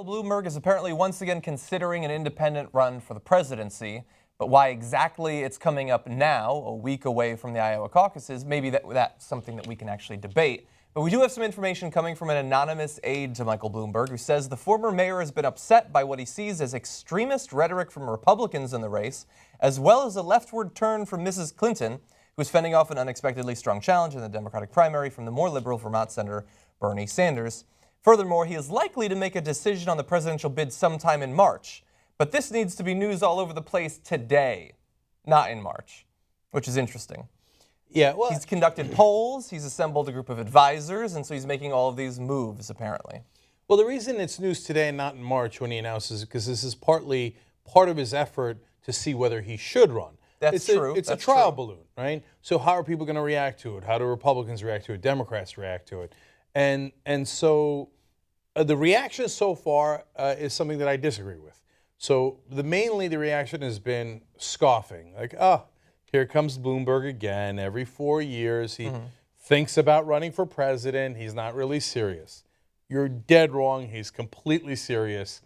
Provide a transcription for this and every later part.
Michael Bloomberg is apparently once again considering an independent run for the presidency, but why exactly it's coming up now, a week away from the Iowa caucuses, maybe that's something that we can actually debate. But we do have some information coming from an anonymous aide to Michael Bloomberg who says the former mayor has been upset by what he sees as extremist rhetoric from Republicans in the race, as well as a leftward turn from Mrs. Clinton, who is fending off an unexpectedly strong challenge in the Democratic primary from the more liberal Vermont Senator Bernie Sanders. Furthermore, he is likely to make a decision on the presidential bid sometime in March. But this needs to be news all over the place today, not in March, which is interesting. Yeah, well, he's conducted polls, he's assembled a group of advisors, and so he's making all of these moves, apparently. Well, the reason it's news today and not in March when he announces it, because this is partly part of his effort to see whether he should run. That's true. It's a trial balloon, right? So how are people going to react to it? How do Republicans react to it? Democrats react to it? And so the reaction so far is something that I disagree with. So mainly the reaction has been scoffing, like, oh, here comes Bloomberg again. Every 4 years he thinks about running for president. He's not really serious. You're dead wrong. He's completely serious.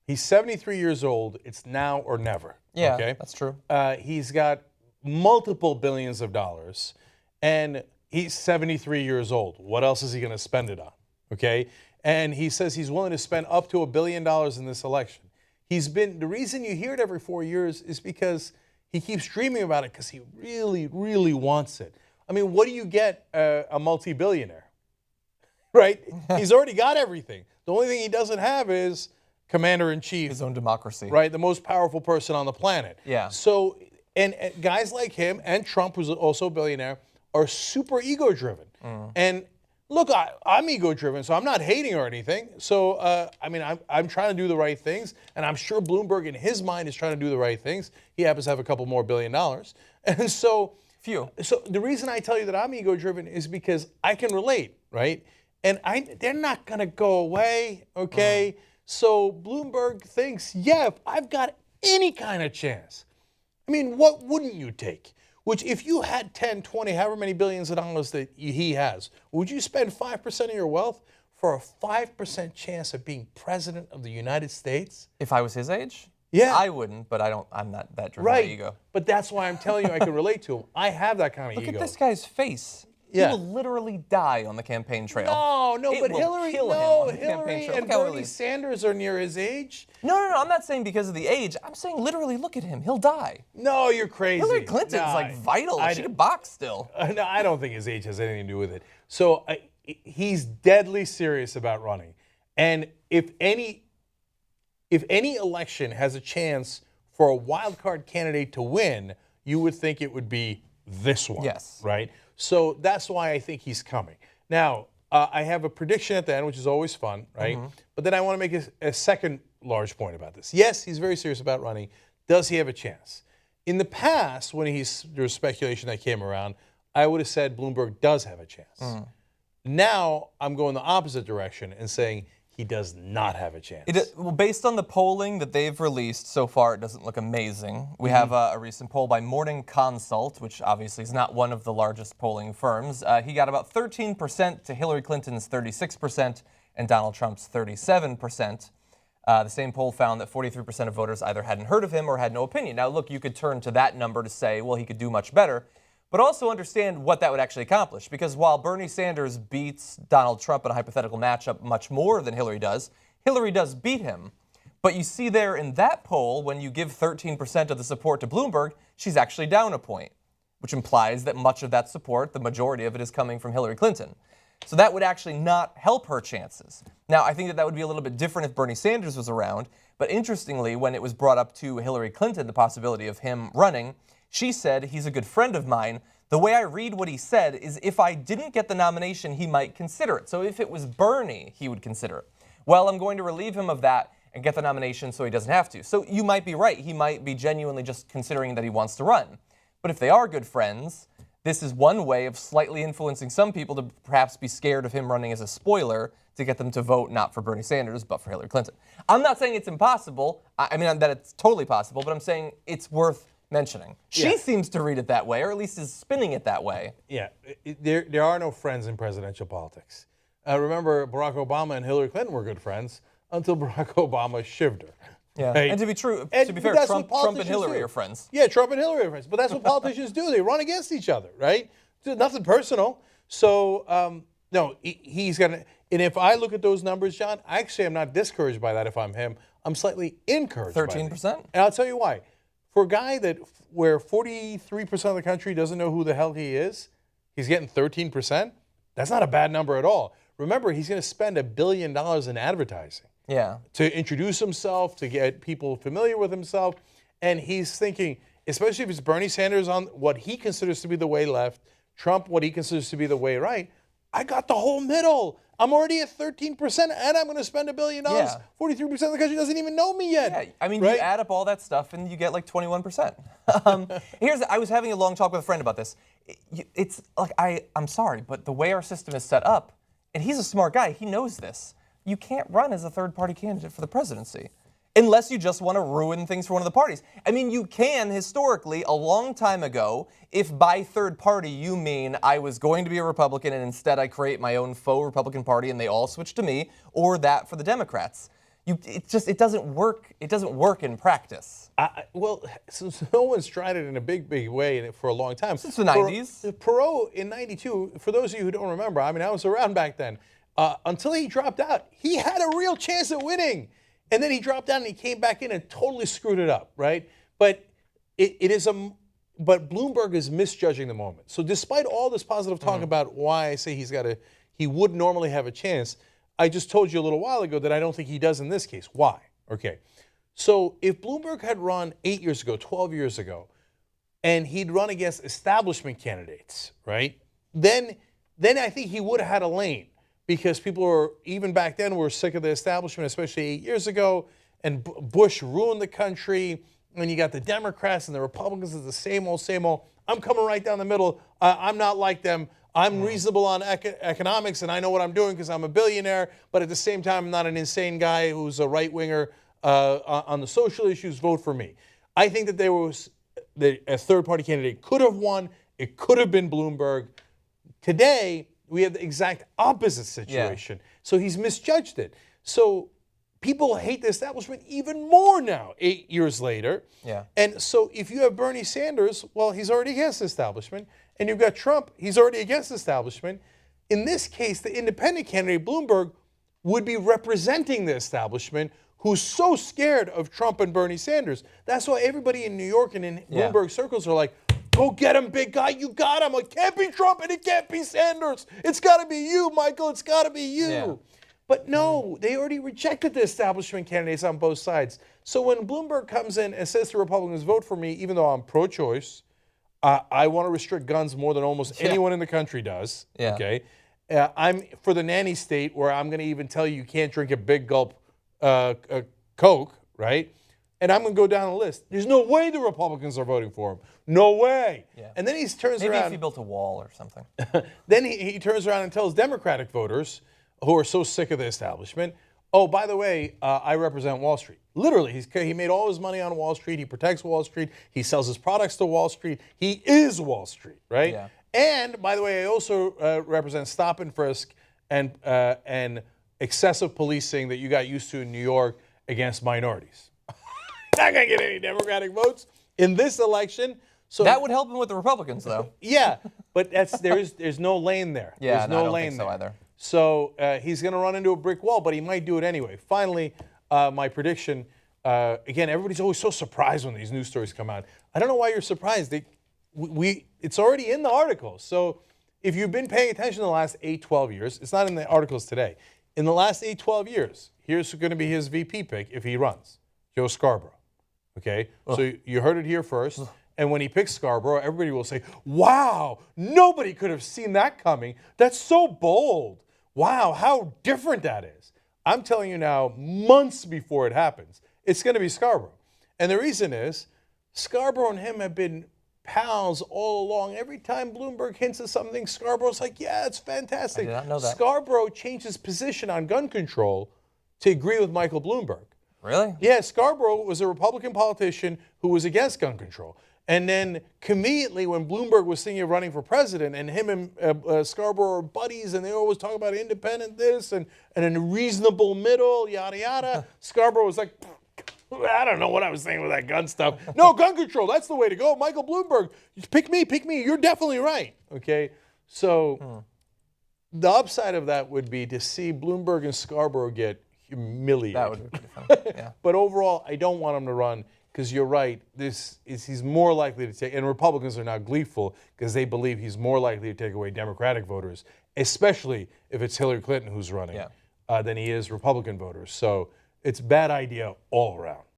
He's 73 years old. It's now or never. Yeah, okay? That's true. He's got multiple billions of dollars, and he's 73 years old. What else is he going to spend it on? Okay? And he says he's willing to spend up to $1 billion in this election. The reason you hear it every 4 years is because he keeps dreaming about it because he really, really wants it. I mean, what do you get a multi-billionaire? Right? He's already got everything. The only thing he doesn't have is commander-in-chief. His own democracy. Right? The most powerful person on the planet. Yeah. So, and guys like him and Trump, who's also a billionaire, are super ego-driven. And look, I'm ego-driven, so I'm not hating or anything. So, I mean, I'm trying to do the right things, and I'm sure Bloomberg, in his mind, is trying to do the right things. He happens to have a couple more $1 billion. And so, So the reason I tell you that I'm ego-driven is because I can relate, right? And they're not going to go away, okay? So Bloomberg thinks, yeah, if I've got any kind of chance, I mean, what wouldn't you take? Which, if you had 10, 20, however many billions of dollars that he has, would you spend 5% of your wealth for a 5% chance of being president of the United States? If I was his age? Yeah. I wouldn't, but I'm not that driven by ego. But that's why I'm telling you I can relate to him. I have that kind of ego. Look at this guy's face. Yeah. He will literally die on the campaign trail. No, It but will Hillary, kill him on the campaign Hillary trail. and Look how Bernie Sanders are near his age. No, I'm not saying because of the age. I'm saying literally, look at him. He'll die. No, you're crazy. Hillary Clinton's like vital. She could box still. No, I don't think his age has anything to do with it. So he's deadly serious about running. And if any election has a chance for a wild card candidate to win, you would think it would be this one. Yes. Right? So that's why I think he's coming. Now, I have a prediction at the end, which is always fun, right? But then I want to make a second large point about this. Yes, he's very serious about running. Does he have a chance? In the past, when there was speculation that came around, I would have said Bloomberg does have a chance. Now, I'm going the opposite direction and saying he does not have a chance. Well, based on the polling that they've released so far, it doesn't look amazing. We have a recent poll by Morning Consult, which obviously is not one of the largest polling firms. He got about 13% to Hillary Clinton's 36% and Donald Trump's 37%. The same poll found that 43% of voters either hadn't heard of him or had no opinion. Now, look, you could turn to that number to say, well, he could do much better, but also understand what that would actually accomplish. Because while Bernie Sanders beats Donald Trump in a hypothetical matchup much more than Hillary does beat him. But you see there in that poll, when you give 13% of the support to Bloomberg, she's actually down a point, which implies that much of that support, the majority of it, is coming from Hillary Clinton. So that would actually not help her chances. Now, I think that would be a little bit different if Bernie Sanders was around. But interestingly, when it was brought up to Hillary Clinton, the possibility of him running, she said, he's a good friend of mine. The way I read what he said is if I didn't get the nomination, he might consider it. So if it was Bernie, he would consider it. Well, I'm going to relieve him of that and get the nomination so he doesn't have to. So you might be right. He might be genuinely just considering that he wants to run. But if they are good friends, this is one way of slightly influencing some people to perhaps be scared of him running as a spoiler to get them to vote not for Bernie Sanders, but for Hillary Clinton. I'm not saying it's impossible. I mean, that it's totally possible, but I'm saying it's worth mentioning. She seems to read it that way, or at least is spinning it that way. Yeah, there are no friends in presidential politics. Remember, Barack Obama and Hillary Clinton were good friends. until Barack Obama shivved her. Yeah. Right? And to be fair, that's Trump what and Hillary politicians do. are friends. Yeah, Trump and Hillary are friends. But that's what politicians do. They run against each other, right? Nothing personal. So, no, he's going to. And if I look at those numbers, John, actually I'm not discouraged by that if I'm him. I'm slightly encouraged 13%? by that. And I'll tell you why. For a guy where 43% of the country doesn't know who the hell he is, he's getting 13%. That's not a bad number at all. Remember, he's going to spend $1 billion in advertising. Yeah. To introduce himself, to get people familiar with himself. And he's thinking, especially if it's Bernie Sanders on what he considers to be the way left, Trump what he considers to be the way right, I got the whole middle. I'm already at 13%, and I'm going to spend $1 billion. Yeah. 43% of the country doesn't even know me yet. Yeah, I mean, right? you add up all that stuff, and you get like 21%. I was having a long talk with a friend about this. It's like, I'm sorry, but the way our system is set up, and he's a smart guy, he knows this. You can't run as a third-party candidate for the presidency unless you just want to ruin things for one of the parties. I mean, you can, historically, a long time ago, if by third party you mean I was going to be a Republican and instead I create my own faux Republican Party and they all switch to me, or that for the Democrats. It doesn't work. It doesn't work in practice. Well, since no one's tried it in a big way for a long time. Since the 90s. Perot in 92, for those of you who don't remember, I mean, I was around back then. Until he dropped out, he had a real chance at winning. And then he dropped out and he came back in and totally screwed it up, right? But but Bloomberg is misjudging the moment. So despite all this positive talk about why I say he would normally have a chance, I just told you a little while ago that I don't think he does in this case. Why? Okay. So if Bloomberg had run 8 years ago, 12 years ago, and he'd run against establishment candidates, right? Then I think he would have had a lane. Because people were, even back then, were sick of the establishment, especially 8 years ago. And Bush ruined the country. And you got the Democrats and the Republicans, it's the same old, same old. I'm coming right down the middle. I'm not like them. I'm reasonable on economics, and I know what I'm doing because I'm a billionaire. But at the same time, I'm not an insane guy who's a right-winger on the social issues. Vote for me. I think that a third-party candidate could have won. It could have been Bloomberg. Today, we have the exact opposite situation. Yeah. So he's misjudged it. So people hate the establishment even more now, 8 years later. Yeah. And so if you have Bernie Sanders, well, he's already against the establishment. And you've got Trump, he's already against the establishment. In this case, the independent candidate, Bloomberg, would be representing the establishment who's so scared of Trump and Bernie Sanders. That's why everybody in New York and in Bloomberg circles are like, go get him, big guy. You got him. It can't be Trump and it can't be Sanders. It's got to be you, Michael. It's got to be you. Yeah. But no, they already rejected the establishment candidates on both sides. So when Bloomberg comes in and says to Republicans, vote for me, even though I'm pro-choice, I want to restrict guns more than almost anyone in the country does. Yeah. Okay. I'm for the nanny state where I'm going to even tell you can't drink a big gulp Coke, right? And I'm going to go down the list. There's no way the Republicans are voting for him. No way. Yeah. And then he turns around. Maybe if he built a wall or something. Then he turns around and tells Democratic voters who are so sick of the establishment, oh, by the way, I represent Wall Street. Literally, he made all his money on Wall Street. He protects Wall Street. He sells his products to Wall Street. He is Wall Street, right? Yeah. And by the way, I also represent stop and frisk and excessive policing that you got used to in New York against minorities. Not going to get any Democratic votes in this election. So that would help him with the Republicans, though. Yeah, but there's no lane there. Yeah, there's no I don't lane think so there. either. So he's going to run into a brick wall, but he might do it anyway. Finally, my prediction, again, everybody's always so surprised when these news stories come out. I don't know why you're surprised. It's already in the articles. So if you've been paying attention the last 8, 12 years, it's not in the articles today. In the last 8, 12 years, here's going to be his VP pick if he runs, Joe Scarborough. Okay? So you heard it here first. And when he picks Scarborough, everybody will say, wow, nobody could have seen that coming. That's so bold. Wow, how different that is. I'm telling you now, months before it happens, it's going to be Scarborough. And the reason is, Scarborough and him have been pals all along. Every time Bloomberg hints at something, Scarborough's like, yeah, it's fantastic. I did not know that. Scarborough changed his position on gun control to agree with Michael Bloomberg. Really? Yeah, Scarborough was a Republican politician who was against gun control. And then conveniently, when Bloomberg was thinking of running for president, and him and Scarborough are buddies, and they always talk about independent this and a reasonable middle, yada yada. Scarborough was like, I don't know what I was saying with that gun stuff. No, gun control, that's the way to go. Michael Bloomberg, pick me. You're definitely right. Okay, so the upside of that would be to see Bloomberg and Scarborough get humiliated. That would be pretty fun. Yeah. But overall, I don't want him to run. Because you're right, he's more likely to take, and Republicans are now gleeful because they believe he's more likely to take away Democratic voters, especially if it's Hillary Clinton who's running, than he is Republican voters. So it's a bad idea all around.